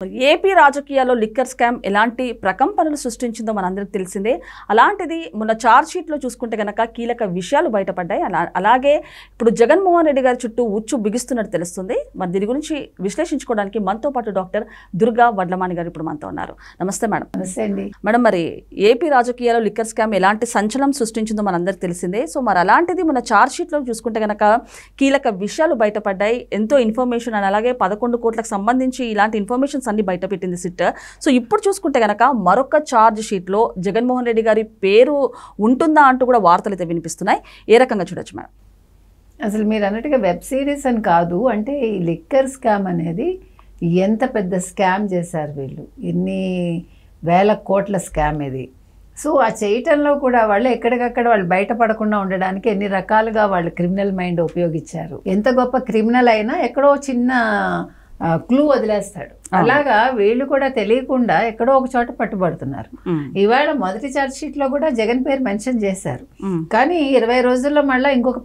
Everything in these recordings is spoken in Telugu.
ఏపీ రాజకీయాల్లో లిక్కర్ స్కామ్ ఎలాంటి ప్రకంపనలు సృష్టించిందో మనందరికీ తెలిసిందే. అలాంటిది మొన్న ఛార్జ్ షీట్లో చూసుకుంటే గనక కీలక విషయాలు బయటపడ్డాయి. అలాగే ఇప్పుడు జగన్మోహన్ రెడ్డి గారి చుట్టూ ఉచ్చు బిగిస్తున్నట్టు తెలుస్తుంది. మరి దీని గురించి విశ్లేషించుకోవడానికి మనతో పాటు డాక్టర్ దుర్గా వడ్లమాని గారు ఇప్పుడు మనతో ఉన్నారు. నమస్తే మేడం. నమస్తే అండి మేడం, మరి ఏపీ రాజకీయాల్లో లిక్కర్ స్కామ్ ఎలాంటి సంచలనం సృష్టించిందో మనందరికీ తెలిసిందే. సో మరి అలాంటిది మొన్న ఛార్జ్ షీట్లో చూసుకుంటే గనక కీలక విషయాలు బయటపడ్డాయి. ఎంతో ఇన్ఫర్మేషన్ అండ్ అలాగే 11 కోట్లకు సంబంధించి ఇలాంటి ఇన్ఫర్మేషన్ అన్ని బయట పెట్టింది సిట్. సో ఇప్పుడు చూసుకుంటే గనక మరొక ఛార్జ్ షీట్లో జగన్మోహన్ రెడ్డి గారి పేరు ఉంటుందా అంటూ కూడా వార్తలు అయితే వినిపిస్తున్నాయి. ఏ రకంగా చూడొచ్చు మేడం? అసలు మీరు అన్నట్టుగా వెబ్ సిరీస్ అని కాదు, అంటే ఈ లిక్కర్ స్కామ్ అనేది ఎంత పెద్ద స్కామ్ చేశారు వీళ్ళు, ఎన్ని వేల కోట్ల స్కామ్ ఇది. సో ఆ చేయటంలో కూడా వాళ్ళు ఎక్కడికక్కడ వాళ్ళు బయటపడకుండా ఉండడానికి ఎన్ని రకాలుగా వాళ్ళు క్రిమినల్ మైండ్ ఉపయోగించారు. ఎంత గొప్ప క్రిమినల్ అయినా ఎక్కడో చిన్న క్లూ వదిలేస్తాడు. అలాగా వీళ్ళు కూడా తెలియకుండా ఎక్కడో ఒక చోట పట్టుబడుతున్నారు. ఇవాళ మొదటి ఛార్జ్ షీట్ లో కూడా జగన్ పేరు మెన్షన్ చేశారు, కానీ 20 రోజుల్లో మళ్ళీ ఇంకొక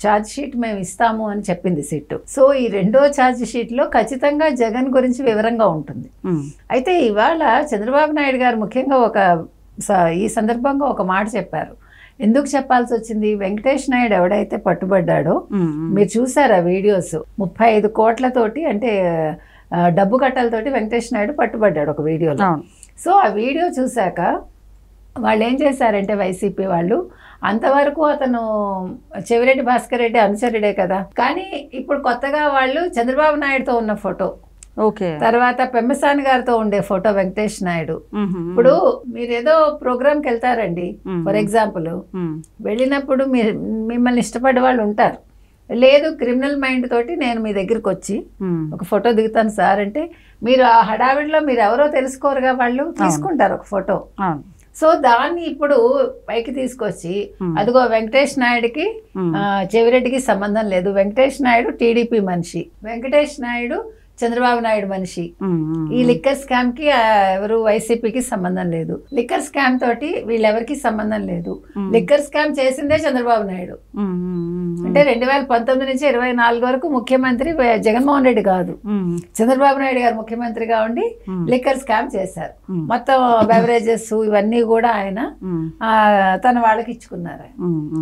ఛార్జ్ షీట్ మేము ఇస్తాము అని చెప్పింది సిట్. సో ఈ రెండో ఛార్జ్ షీట్ లో ఖచ్చితంగా జగన్ గురించి వివరంగా ఉంటుంది. అయితే ఇవాళ చంద్రబాబు నాయుడు గారు ముఖ్యంగా ఈ సందర్భంగా ఒక మాట చెప్పారు. ఎందుకు చెప్పాల్సి వచ్చింది? వెంకటేష్ నాయుడు ఎవడైతే పట్టుబడ్డాడో మీరు చూసారా వీడియోస్, 35 కోట్లతోటి అంటే డబ్బు కట్టలతోటి వెంకటేష్ నాయుడు పట్టుబడ్డాడు ఒక వీడియోలో. సో ఆ వీడియో చూశాక వాళ్ళు ఏం చేశారంటే వైసీపీ వాళ్ళు, అంతవరకు అతను చెవిరెడ్డి భాస్కర్ రెడ్డి అనుచరుడే కదా, కానీ ఇప్పుడు కొత్తగా వాళ్ళు చంద్రబాబు నాయుడుతో ఉన్న ఫోటో, తర్వాత పెమ్మసాని గారితో ఉండే ఫోటో వెంకటేష్ నాయుడు. ఇప్పుడు మీరు ఏదో ప్రోగ్రామ్కి వెళ్తారండి, ఫర్ ఎగ్జాంపుల్ వెళ్ళినప్పుడు మిమ్మల్ని ఇష్టపడే వాళ్ళు ఉంటారు. లేదు క్రిమినల్ మైండ్ తోటి నేను మీ దగ్గరికి వచ్చి ఒక ఫోటో దిగుతాను సార్ అంటే, మీరు ఆ హడావిడిలో మీరు ఎవరో తెలుసుకోరుగా, వాళ్ళు తీసుకుంటారు ఒక ఫోటో. సో దాన్ని ఇప్పుడు పైకి తీసుకొచ్చి అదిగో వెంకటేష్ నాయుడుకి చెవిరెడ్డికి సంబంధం లేదు, వెంకటేష్ నాయుడు టీడీపీ మనిషి, వెంకటేష్ నాయుడు చంద్రబాబు నాయుడు మనిషి, ఈ లిక్కర్ స్కామ్ కి ఎవరు వైసీపీకి సంబంధం లేదు, లిక్కర్ స్కామ్ తోటి వీళ్ళెవరికి సంబంధం లేదు, లిక్కర్ స్కామ్ చేసిందే చంద్రబాబు నాయుడు. అంటే 2019 నుంచి 24 వరకు ముఖ్యమంత్రి జగన్మోహన్ రెడ్డి కాదు, చంద్రబాబు నాయుడు గారు ముఖ్యమంత్రిగా ఉండి లిక్కర్ స్కామ్ చేశారు. మొత్తం బెవరేజెస్ ఇవన్నీ కూడా ఆయన తన వాళ్ళకి ఇచ్చుకున్నారు.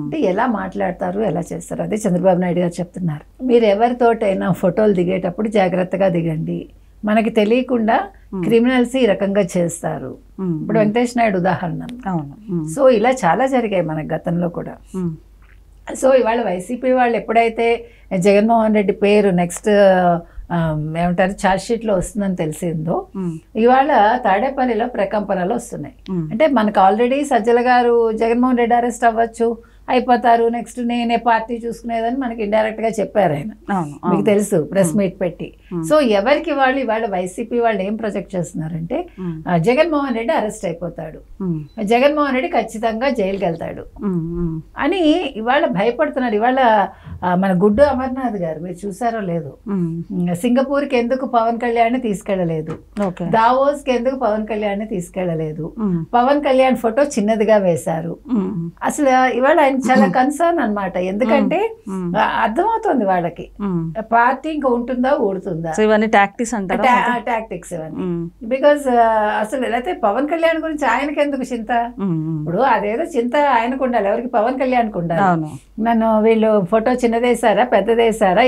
అంటే ఎలా మాట్లాడతారు, ఎలా చేస్తారు, అదే చంద్రబాబు నాయుడు గారు చెప్తున్నారు. మీరు ఎవరితోటైనా ఫోటోలు దిగేటప్పుడు జాగ్రత్తగా దిగండి, మనకి తెలియకుండా క్రిమినల్స్ ఈ రకంగా చేస్తారు. ఇప్పుడు వెంకటేష్ నాయుడు ఉదాహరణ. సో ఇలా చాలా జరిగాయి మన గతంలో కూడా. సో ఇవాళ వైసీపీ వాళ్ళు ఎప్పుడైతే జగన్మోహన్ రెడ్డి పేరు నెక్స్ట్ ఏమంటారు ఛార్జ్ షీట్ లో వస్తుందని తెలిసిందో, ఇవాళ తాడేపల్లిలో ప్రకంపనలు వస్తున్నాయి. అంటే మనకు ఆల్రెడీ సజ్జల గారు జగన్మోహన్ రెడ్డి అరెస్ట్ అవ్వచ్చు, అయిపోతారు, నెక్స్ట్ నేనే పార్టీ చూసుకునేదని మనకి ఇండైరెక్ట్ గా చెప్పారు ఆయన, మీకు తెలుసు, ప్రెస్ మీట్ పెట్టి. సో ఎవరికి వాళ్ళు ఇవాళ వైసీపీ వాళ్ళు ఏం ప్రొజెక్ట్ చేస్తున్నారంటే, జగన్మోహన్ రెడ్డి అరెస్ట్ అయిపోతాడు, జగన్మోహన్ రెడ్డి ఖచ్చితంగా జైలుకి వెళ్తాడు అని ఇవాళ భయపడుతున్నారు. ఇవాళ మన గుడ్డు అమర్నాథ్ గారు మీరు చూసారో లేదు, సింగపూర్కి ఎందుకు పవన్ కళ్యాణ్ తీసుకెళ్లలేదు, దావోస్ కి ఎందుకు పవన్ కళ్యాణ్ తీసుకెళ్లలేదు, పవన్ కళ్యాణ్ ఫోటో చిన్నదిగా వేశారు. అసలు ఇవాళ ఆయన చాలా కన్సర్న్ అన్నమాట. ఎందుకంటే అర్థమవుతుంది వాళ్ళకి పార్టీ ఇంకా ఉంటుందా ఊడుతుందా, టాక్టిక్స్ ఇవన్నీ. బికాస్ అసలు అయితే పవన్ కళ్యాణ్ గురించి ఆయనకి ఎందుకు చింత? ఇప్పుడు అదేదో చింత ఆయనకు ఉండాలి, ఎవరికి? పవన్ కళ్యాణ్కి ఉండాలి. నన్ను వీళ్ళు ఫోటో చిన్నదేశారా పెద్దదేశారా?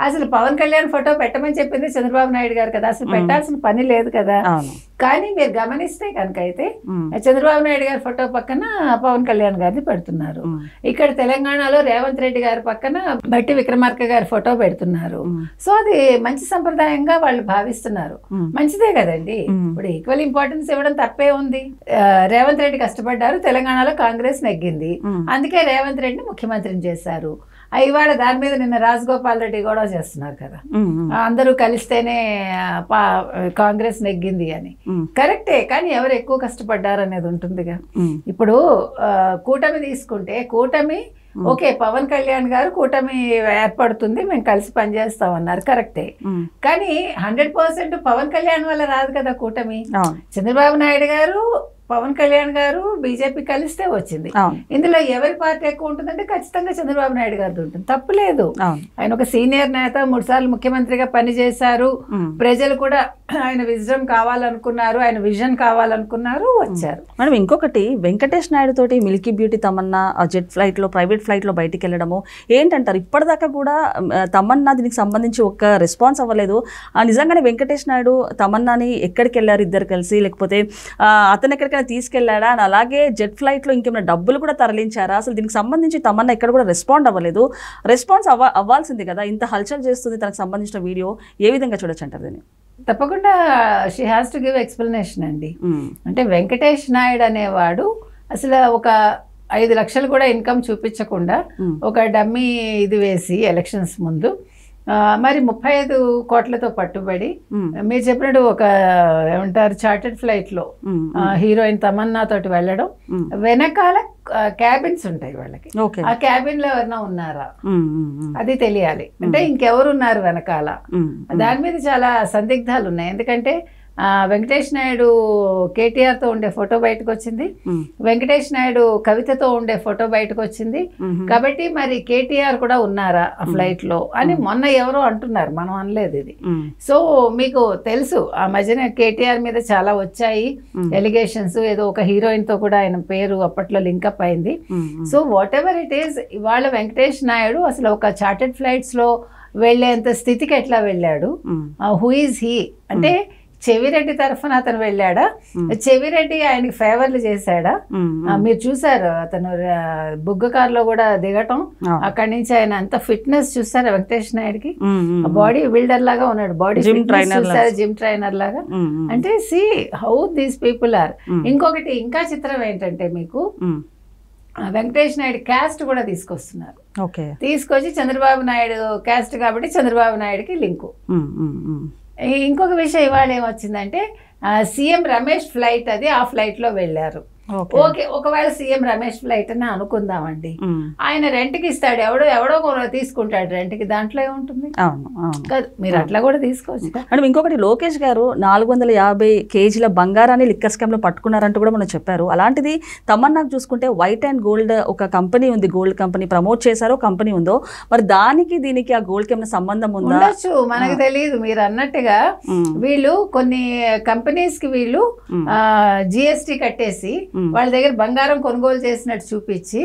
అసలు పవన్ కళ్యాణ్ ఫోటో పెట్టమని చెప్పింది చంద్రబాబు నాయుడు గారు కదా, అసలు పెట్టాల్సిన పని లేదు కదా. కానీ మీరు గమనిస్తే కనుక అయితే చంద్రబాబు నాయుడు గారి ఫోటో పక్కన పవన్ కళ్యాణ్ గారిని పెడుతున్నారు. ఇక్కడ తెలంగాణలో రేవంత్ రెడ్డి గారి పక్కన బట్టి విక్రమార్క గారి ఫోటో పెడుతున్నారు. సో అది మంచి సంప్రదాయంగా వాళ్ళు భావిస్తున్నారు. మంచిదే కదండి. ఇప్పుడు ఈక్వల్ ఇంపార్టెన్స్ ఇవ్వడం తప్పే ఉంది. రేవంత్ రెడ్డి కష్టపడ్డారు, తెలంగాణలో కాంగ్రెస్ నెగ్గింది, అందుకే రేవంత్ రెడ్డిని ముఖ్యమంత్రిని చేశారు. ఇవాళ దాని మీద నిన్న రాజగోపాల్ రెడ్డి కూడా చేస్తున్నారు కదా, అందరూ కలిస్తేనే కాంగ్రెస్ నెగ్గింది అని. కరెక్టే, కానీ ఎవరు ఎక్కువ కష్టపడ్డారు అనేది ఉంటుందిగా. ఇప్పుడు కూటమి తీసుకుంటే కూటమి ఓకే, పవన్ కళ్యాణ్ గారు కూటమి ఏర్పడుతుంది, మేము కలిసి పనిచేస్తాం అన్నారు, కరెక్టే. కానీ 100% పవన్ కళ్యాణ్ వల్ల రాదు కదా కూటమి. చంద్రబాబు నాయుడు గారు పవన్ కళ్యాణ్ గారు బీజేపీ కలిస్తే వచ్చింది. ఇందులో ఎవరి పార్టీ ఎక్కువ ఉంటుందంటే ఖచ్చితంగా చంద్రబాబు నాయుడు గారిది ఉంటుంది, తప్పులేదు. ఆయన ఒక సీనియర్ నేత, 3 సార్లు ముఖ్యమంత్రిగా పనిచేశారు. ప్రజలు కూడా ఆయన విజన్ కావాలనుకున్నారు, ఆయన విజన్ కావాలనుకున్నారు, వచ్చారు. మేడం ఇంకొకటి, వెంకటేష్ నాయుడు తోటి Milky beauty Tamannaah jet flight లో, ప్రైవేట్ ఫ్లైట్ లో బయటికి వెళ్ళడము ఏంటంటారు? ఇప్పటిదాకా కూడా తమన్నా దీనికి సంబంధించి ఒక్క రెస్పాన్స్ అవ్వలేదు. నిజంగానే వెంకటేష్ నాయుడు తమన్నాని ఎక్కడికి వెళ్ళారు ఇద్దరు కలిసి, లేకపోతే అతను ఎక్కడికైనా తీసుకెళ్లాడా, అని అలాగే జెట్ ఫ్లైట్ లో ఇంకేమైనా డబ్బులు కూడా తరలించారా? అసలు దీనికి సంబంధించి తమన్నా ఎక్కడ కూడా రెస్పాండ్ అవ్వలేదు. రెస్పాన్స్ అవ్వాల్సింది కదా, ఇంత హల్చల్ చేస్తుంది తనకు సంబంధించిన వీడియో, ఏ విధంగా చూడొచ్చు అంటారు దీన్ని? తప్పకుండా she has to give explanation అండి. అంటే వెంకటేష్ నాయుడు అనేవాడు అసలు ఒక 5 లక్షలు కూడా ఇన్కమ్ చూపించకుండా ఒక డమ్మీ ఇది వేసి ఎలక్షన్స్ ముందు మరి 35 కోట్లతో పట్టుబడి మీరు చెప్పినట్టు ఒక ఏమంటారు చార్టెడ్ ఫ్లైట్ లో హీరోయిన్ తమన్నా తోటి వెళ్ళడం, వెనకాల క్యాబిన్స్ ఉంటాయి వాళ్ళకి, ఆ క్యాబిన్ లో ఎవరైనా ఉన్నారా అది తెలియాలి. అంటే ఇంకెవరు ఉన్నారు వెనకాల, దాని మీద చాలా సందిగ్ధాలు ఉన్నాయి. ఎందుకంటే వెంకటేష్ నాయుడు కేటీఆర్ తో ఉండే ఫోటో బయటకు వచ్చింది, వెంకటేష్ నాయుడు కవితతో ఉండే ఫోటో బయటకు వచ్చింది. కాబట్టి మరి కేటీఆర్ కూడా ఉన్నారా ఆ ఫ్లైట్ లో అని మొన్న ఎవరో అంటున్నారు, మనం అనలేదు ఇది. సో మీకు తెలుసు ఆ మధ్యన కేటీఆర్ మీద చాలా వచ్చాయి ఎలిగేషన్స్, ఏదో ఒక హీరోయిన్ తో కూడా ఆయన పేరు అప్పట్లో లింకప్ అయింది. So what ever it is, ఇవాళ వెంకటేష్ నాయుడు అసలు ఒక చార్టెడ్ ఫ్లైట్స్ లో వెళ్లేంత స్థితికి ఎట్లా వెళ్ళాడు? హూ ఈజ్ హీ అంటే చెవిరెడ్డి తరఫున అతను వెళ్ళాడా, చెవిరెడ్డి ఆయనకి ఫేవర్లు చేశాడా? మీరు చూసారు అతను బుగ్గ కారులో కూడా దిగటం, అక్కడి నుంచి ఆయన అంత ఫిట్నెస్ చూసారా వెంకటేష్ నాయుడుకి? బాడీ బిల్డర్ లాగా ఉన్నాడు, బాడీ చూసారా, జిమ్ ట్రైనర్ లాగా. అంటే see how these people are. ఇంకొకటి ఇంకా చిత్రం ఏంటంటే మీకు వెంకటేష్ నాయుడు క్యాస్ట్ కూడా తీసుకొస్తున్నారు. తీసుకొచ్చి చంద్రబాబు నాయుడు క్యాస్ట్ కాబట్టి చంద్రబాబు నాయుడుకి లింకు. ఇంకొక విషయం ఇవాళ ఏమొచ్చిందంటే సీఎం రమేష్ ఫ్లైట్ అది, ఆ ఫ్లైట్ లో వెళ్ళారు. ఓకే, ఒకవేళ సీఎం రమేష్ ఫ్లైట్ అని అనుకుందామండి, ఆయన రెంట్కి ఇస్తాడు, ఎవడో తీసుకుంటాడు రెంట్కి, దాంట్లో ఏముంటుంది? మీరు అట్లా కూడా తీసుకోవచ్చు. మేడం ఇంకొకటి, లోకేష్ గారు 450 కేజీల బంగారాన్ని లిక్కర్ స్కామ్ లో పట్టుకున్నారంటూ కూడా మనం చెప్పారు. అలాంటిది తమన్నాకు చూసుకుంటే వైట్ అండ్ గోల్డ్ ఒక కంపెనీ ఉంది, గోల్డ్ కంపెనీ ప్రమోట్ చేశారో కంపెనీ ఉందో, మరి దానికి దీనికి ఆ గోల్డ్ కి ఏమైనా సంబంధం ఉండొచ్చు, మనకు తెలియదు. మీరు అన్నట్టుగా వీళ్ళు కొన్ని కంపెనీస్ కి వీళ్ళు జిఎస్టీ కట్టేసి వాళ్ళ దగ్గర బంగారం కొనుగోలు చేసినట్టు చూపించి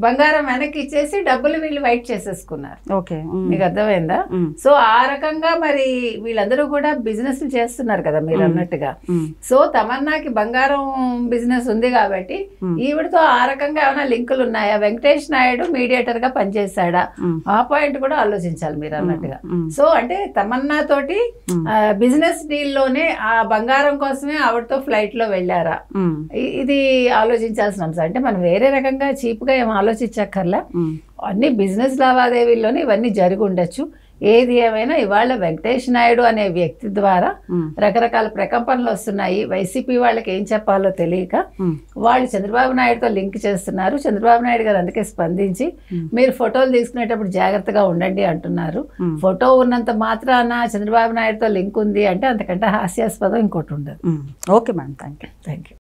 బంగారం వెనక్కి ఇచ్చేసి డబ్బులు వీళ్ళు వైట్ చేసేసుకున్నారు. మీకు అర్థమైందా? సో ఆ రకంగా మరి వీళ్ళందరూ కూడా బిజినెస్ చేస్తున్నారు కదా మీరు అన్నట్టుగా. సో తమన్నాకి బంగారం బిజినెస్ ఉంది కాబట్టి ఈవిడతో ఆ రకంగా ఏమైనా లింకులు ఉన్నాయా? వెంకటేష్ నాయుడు మీడియేటర్ గా పనిచేశాడా? ఆ పాయింట్ కూడా ఆలోచించాలి మీరు అన్నట్టుగా. సో అంటే తమన్నా తోటి బిజినెస్ డీల్ లోనే ఆ బంగారం కోసమే ఆవిడతో ఫ్లైట్ లో వెళ్ళారా? ఇది ఆలోచించాల్సిన అంశం. అంటే మనం వేరే రకంగా చీప్ గా ఏమో ఆలోచించక్కర్లా, అన్ని బిజినెస్ లావాదేవీల్లోనే ఇవన్నీ జరిగి ఉండొచ్చు. ఏది ఏమైనా ఇవాళ వెంకటేష్ నాయుడు అనే వ్యక్తి ద్వారా రకరకాల ప్రకంపనలు వస్తున్నాయి. వైసీపీ వాళ్ళకి ఏం చెప్పాలో తెలియక వాళ్ళు చంద్రబాబు నాయుడుతో లింక్ చేస్తున్నారు. చంద్రబాబు నాయుడు గారు అందుకే స్పందించి మీరు ఫోటోలు తీసుకునేటప్పుడు జాగ్రత్తగా ఉండండి అంటున్నారు. ఫోటో ఉన్నంత మాత్రాన చంద్రబాబు నాయుడుతో లింక్ ఉంది అంటే అంతకంటే హాస్యాస్పదం ఇంకోటి ఉండదు. Okay madam, thank you.